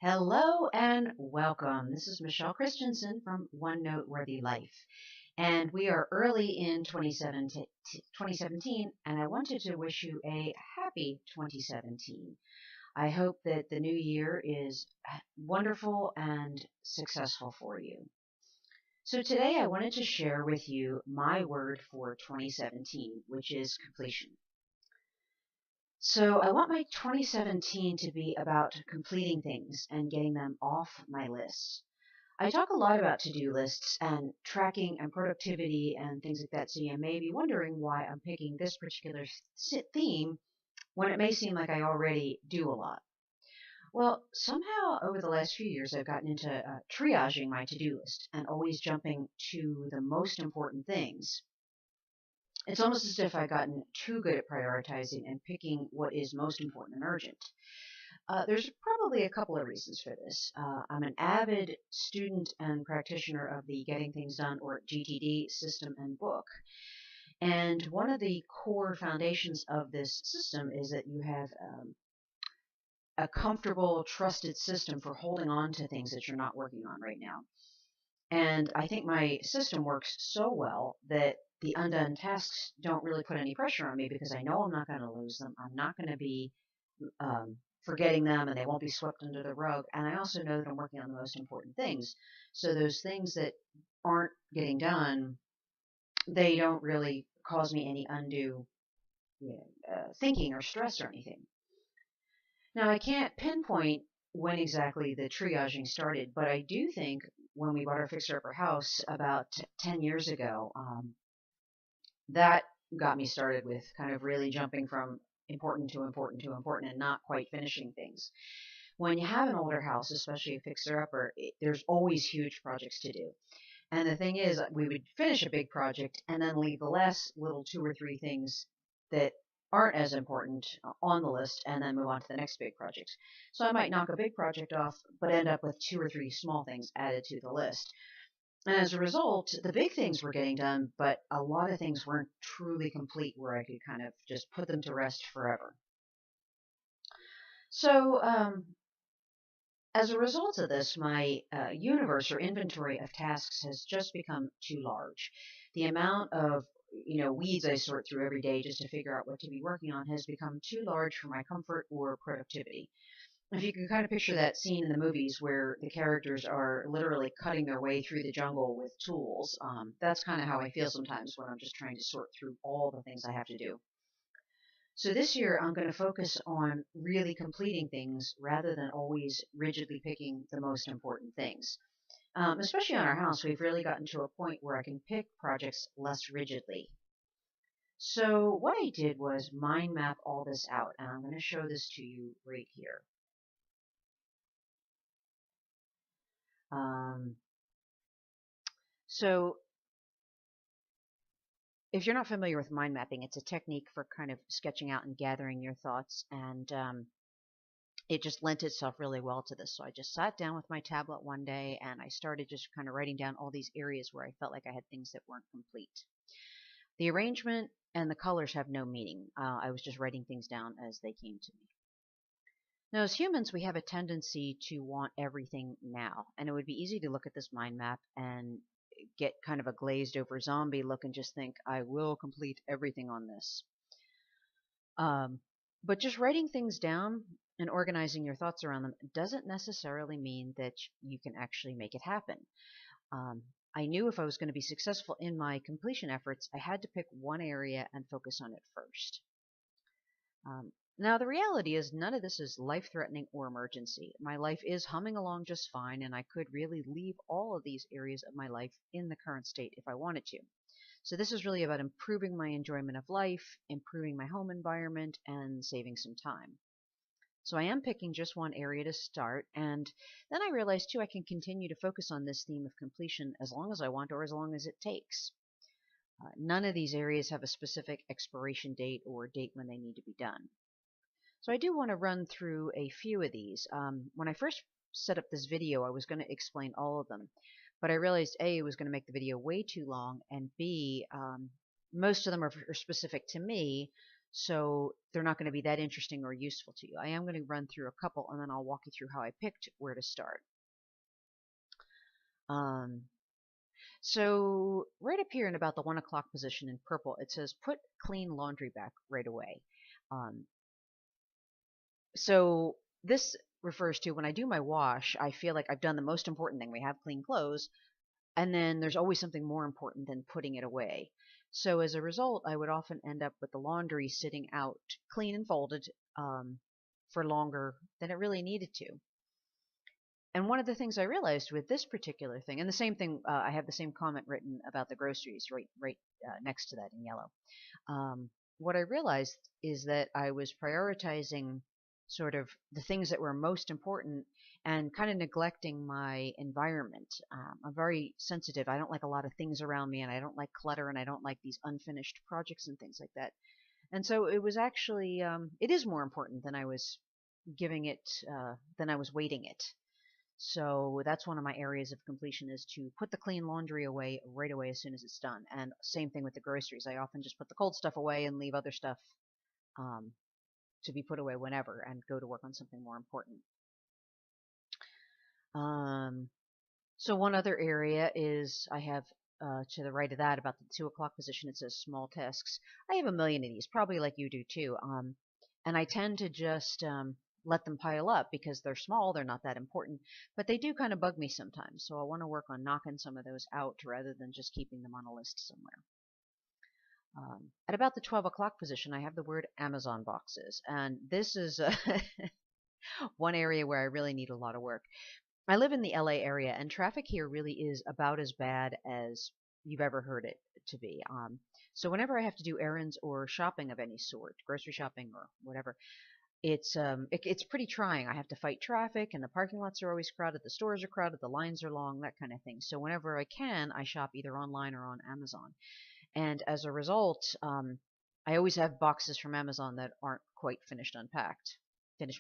Hello and welcome. This is Michelle Christensen from One Noteworthy Life. And we are early in 2017, and I wanted to wish you a happy 2017. I hope that the new year is wonderful and successful for you. So today I wanted to share with you my word for 2017, which is completion. So I want my 2017 to be about completing things and getting them off my list. I talk a lot about to-do lists and tracking and productivity and things like that, so you may be wondering why I'm picking this particular theme when it may seem like I already do a lot. Well, somehow over the last few years, I've gotten into triaging my to-do list and always jumping to the most important things. It's almost as if I've gotten too good at prioritizing and picking what is most important and urgent. There's probably a couple of reasons for this. I'm an avid student and practitioner of the Getting Things Done, or GTD, system and book. And one of the core foundations of this system is that you have a comfortable, trusted system for holding on to things that you're not working on right now. And I think my system works so well that the undone tasks don't really put any pressure on me because I know I'm not going to lose them. I'm not going to be forgetting them, and they won't be swept under the rug. And I also know that I'm working on the most important things. So those things that aren't getting done, they don't really cause me any undue thinking or stress or anything. Now, I can't pinpoint when exactly the triaging started, but I do think when we bought our fixer-upper house about 10 years ago, that got me started with kind of really jumping from important to important to important and not quite finishing things. When you have an older house, especially a fixer-upper, there's always huge projects to do. And the thing is, we would finish a big project and then leave the last little two or three things that aren't as important on the list and then move on to the next big project. So I might knock a big project off, but end up with two or three small things added to the list. And as a result, the big things were getting done, but a lot of things weren't truly complete where I could kind of just put them to rest forever. So, as a result of this, my universe or inventory of tasks has just become too large. The amount of weeds I sort through every day just to figure out what to be working on has become too large for my comfort or productivity. If you can kind of picture that scene in the movies where the characters are literally cutting their way through the jungle with tools, that's kind of how I feel sometimes when I'm just trying to sort through all the things I have to do. So this year, I'm going to focus on really completing things rather than always rigidly picking the most important things. Especially on our house, we've really gotten to a point where I can pick projects less rigidly. So what I did was mind map all this out, and I'm going to show this to you right here. Um, so if you're not familiar with mind mapping, it's a technique for kind of sketching out and gathering your thoughts, and it just lent itself really well to this. So I just sat down with my tablet one day and I started just kind of writing down all these areas where I felt like I had things that weren't complete. The arrangement and the colors have no meaning. I was just writing things down as they came to me. Now, as humans, we have a tendency to want everything now, and it would be easy to look at this mind map and get kind of a glazed over zombie look and just think, I will complete everything on this. But just writing things down and organizing your thoughts around them doesn't necessarily mean that you can actually make it happen. I knew if I was going to be successful in my completion efforts, I had to pick one area and focus on it first. Now, the reality is none of this is life-threatening or emergency. My life is humming along just fine, and I could really leave all of these areas of my life in the current state if I wanted to. So this is really about improving my enjoyment of life, improving my home environment, and saving some time. So I am picking just one area to start, and then I realized too I can continue to focus on this theme of completion as long as I want or as long as it takes. None of these areas have a specific expiration date or date when they need to be done. So I do want to run through a few of these. When I first set up this video, I was going to explain all of them, but I realized A, it was going to make the video way too long, and B, most of them are specific to me, So they're not going to be that interesting or useful to you. I am going to run through a couple, and then I'll walk you through how I picked where to start. Um, so right up here in about the 1 o'clock position in purple, it says put clean laundry back right away. Um, so this refers to when I do my wash, I feel like I've done the most important thing. We have clean clothes, and then there's always something more important than putting it away. So as a result, I would often end up with the laundry sitting out clean and folded um, for longer than it really needed to. And one of the things I realized with this particular thing, and the same thing, I have the same comment written about the groceries right next to that in yellow. What I realized is that I was prioritizing sort of the things that were most important and kind of neglecting my environment. I'm very sensitive. I don't like a lot of things around me, and I don't like clutter, and I don't like these unfinished projects and things like that. And so it was actually, it is more important than I was giving it, than I was weighting it. So that's one of my areas of completion, is to put the clean laundry away right away as soon as it's done. And same thing with the groceries. I often just put the cold stuff away and leave other stuff um, to be put away whenever and go to work on something more important. Um, so one other area is I have to the right of that, about the 2 o'clock position, it says small tasks. I have a million of these, probably like you do too. And I tend to just let them pile up because they're small, they're not that important, but they do kind of bug me sometimes. So I want to work on knocking some of those out rather than just keeping them on a list somewhere. At about the 12 o'clock position, I have the word Amazon boxes, and this is one area where I really need a lot of work. I live in the LA area, and traffic here really is about as bad as you've ever heard it to be. So whenever I have to do errands or shopping of any sort, grocery shopping or whatever, it's pretty trying. I have to fight traffic, and the parking lots are always crowded, the stores are crowded, the lines are long, that kind of thing. So whenever I can, I shop either online or on Amazon. And as a result, I always have boxes from Amazon that aren't quite finished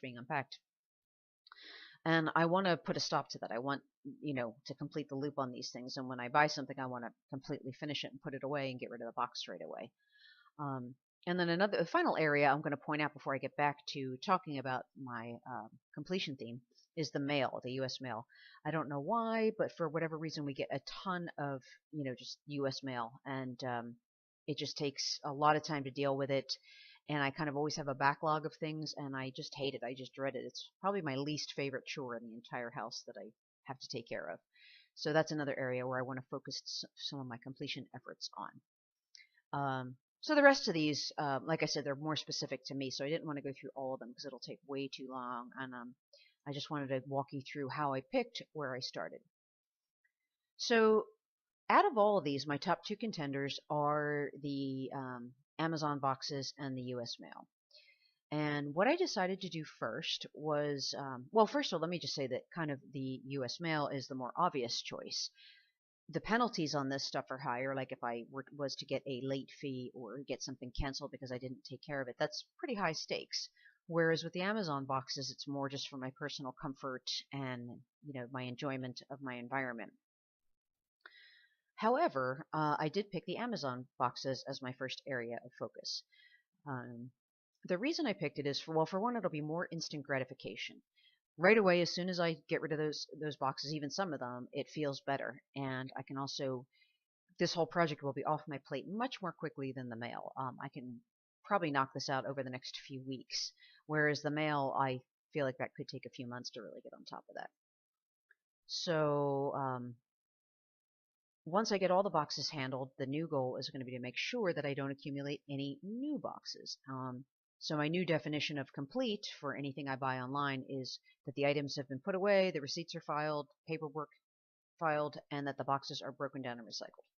being unpacked. And I want to put a stop to that. I want, to complete the loop on these things. And when I buy something, I want to completely finish it and put it away and get rid of the box right away. Um, and then a final area I'm going to point out before I get back to talking about my completion theme is the mail, the U.S. mail. I don't know why, but for whatever reason, we get a ton of, just U.S. mail, and it just takes a lot of time to deal with it. And I kind of always have a backlog of things, and I just hate it. I just dread it. It's probably my least favorite chore in the entire house that I have to take care of. So that's another area where I want to focus some of my completion efforts on. So the rest of these, like I said, they're more specific to me, so I didn't want to go through all of them because it'll take way too long, and I just wanted to walk you through how I picked where I started. So out of all of these, my top two contenders are the Amazon boxes and the U.S. mail. And what I decided to do first was, well, first of all, let me just say that kind of the U.S. mail is the more obvious choice. The penalties on this stuff are higher. Like if I was to get a late fee or get something canceled because I didn't take care of it, that's pretty high stakes. Whereas with the Amazon boxes, it's more just for my personal comfort and, my enjoyment of my environment. However, I did pick the Amazon boxes as my first area of focus. Um, the reason I picked it is for one, it'll be more instant gratification. Right away, as soon as I get rid of those boxes, even some of them, it feels better, and I can also, this whole project will be off my plate much more quickly than the mail. I can probably knock this out over the next few weeks, whereas the mail, I feel like that could take a few months to really get on top of that. So once I get all the boxes handled, the new goal is going to be to make sure that I don't accumulate any new boxes. So my new definition of complete for anything I buy online is that the items have been put away, the receipts are filed, paperwork filed, and that the boxes are broken down and recycled.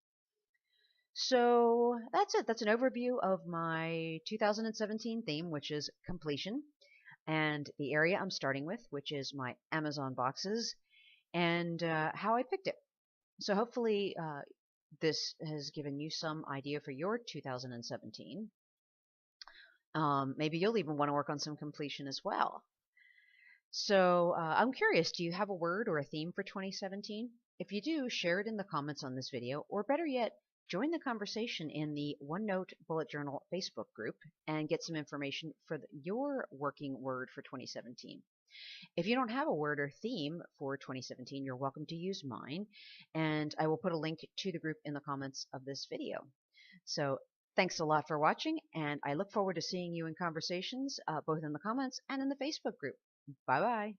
So that's it. That's an overview of my 2017 theme, which is completion, and the area I'm starting with, which is my Amazon boxes, and how I picked it. So hopefully this has given you some idea for your 2017. Maybe you'll even want to work on some completion as well. So I'm curious, do you have a word or a theme for 2017? If you do, share it in the comments on this video, or better yet, join the conversation in the OneNote Bullet Journal Facebook group and get some information for your working word for 2017. If you don't have a word or theme for 2017, you're welcome to use mine, and I will put a link to the group in the comments of this video. So thanks a lot for watching, and I look forward to seeing you in conversations, both in the comments and in the Facebook group. Bye-bye.